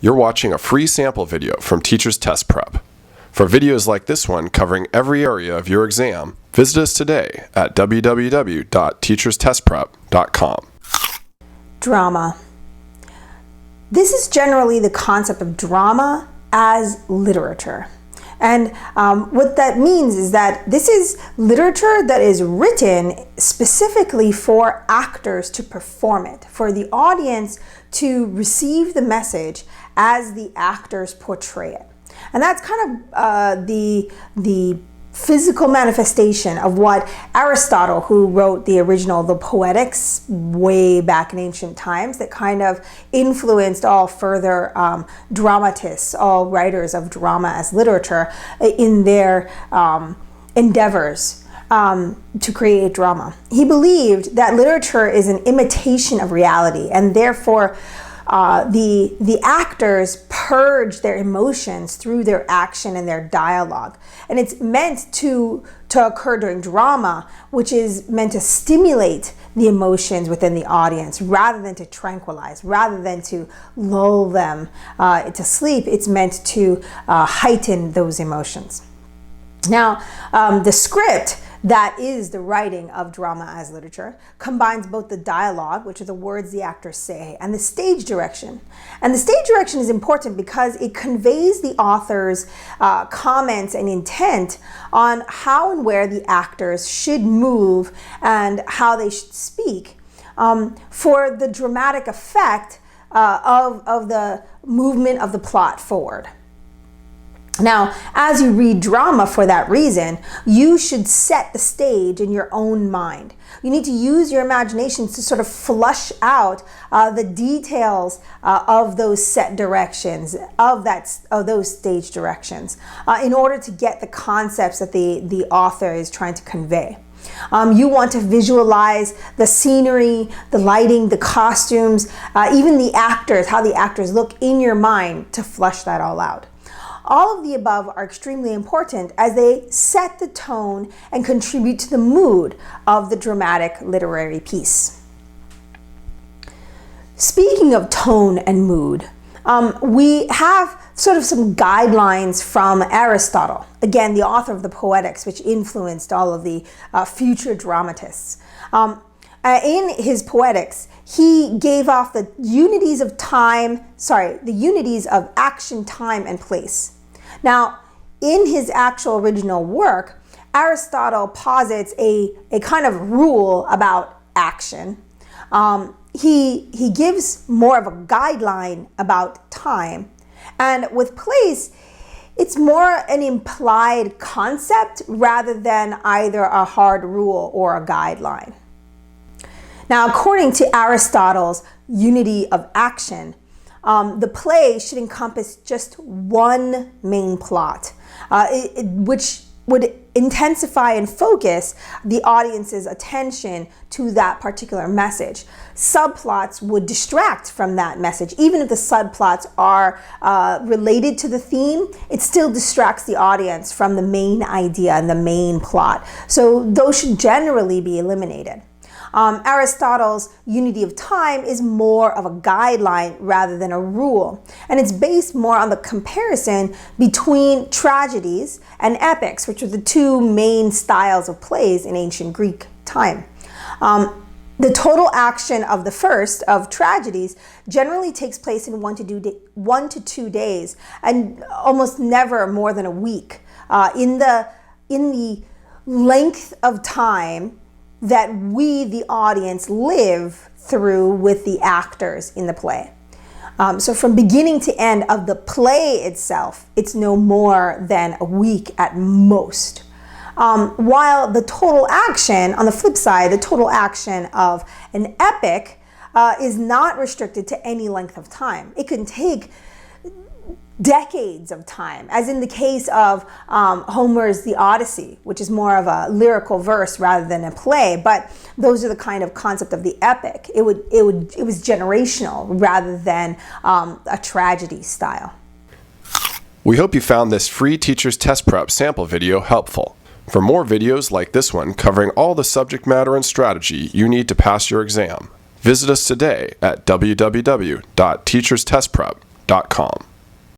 You're watching a free sample video from Teacher's Test Prep. For videos like this one covering every area of your exam, visit us today at www.teacherstestprep.com. Drama. This is generally the concept of drama as literature. And what that means is that this is literature that is written specifically for actors to perform it, for the audience to receive the message as the actors portray it. And that's kind of the physical manifestation of what Aristotle, who wrote the original, the Poetics, way back in ancient times, that kind of influenced all further dramatists, all writers of drama as literature in their endeavors to create drama. He believed that literature is an imitation of reality, and therefore the actors purge their emotions through their action and their dialogue. And it's meant to occur during drama, which is meant to stimulate the emotions within the audience rather than to tranquilize, rather than to lull them to sleep. It's meant to heighten those emotions. Now, the script, that is the writing of drama as literature, combines both the dialogue, which are the words the actors say, and the stage direction. And the stage direction is important because it conveys the author's comments and intent on how and where the actors should move and how they should speak for the dramatic effect of the movement of the plot forward. Now, as you read drama for that reason, you should set the stage in your own mind. You need to use your imagination to sort of flush out the details of those set directions, of those stage directions, in order to get the concepts that the author is trying to convey. You want to visualize the scenery, the lighting, the costumes, even the actors, how the actors look in your mind to flush that all out. All of the above are extremely important as they set the tone and contribute to the mood of the dramatic literary piece. Speaking of tone and mood, we have sort of some guidelines from Aristotle, again, the author of the Poetics, which influenced all of the future dramatists. In his Poetics, he gave off the unities of action, time, and place. Now, in his actual original work, Aristotle posits a kind of rule about action. He gives more of a guideline about time. And with place, it's more an implied concept rather than either a hard rule or a guideline. Now, according to Aristotle's unity of action, the play should encompass just one main plot, which would intensify and focus the audience's attention to that particular message. Subplots would distract from that message. Even if the subplots are related to the theme, it still distracts the audience from the main idea and the main plot. So those should generally be eliminated. Aristotle's unity of time is more of a guideline rather than a rule, and it's based more on the comparison between tragedies and epics, which are the two main styles of plays in ancient Greek time. The total action of the first of tragedies generally takes place in 1 to 2 days, and almost never more than a week. In the length of time that we, the audience, live through with the actors in the play. So from beginning to end of the play itself, it's no more than a week at most. While the total action, on the flip side, the total action of an epic is not restricted to any length of time. It can take decades of time, as in the case of Homer's The Odyssey, which is more of a lyrical verse rather than a play, but those are the kind of concept of the epic. It was generational rather than a tragedy style. We hope you found this free Teacher's Test Prep sample video helpful. For more videos like this one covering all the subject matter and strategy you need to pass your exam, visit us today at www.teacherstestprep.com. untitlledchapter.com.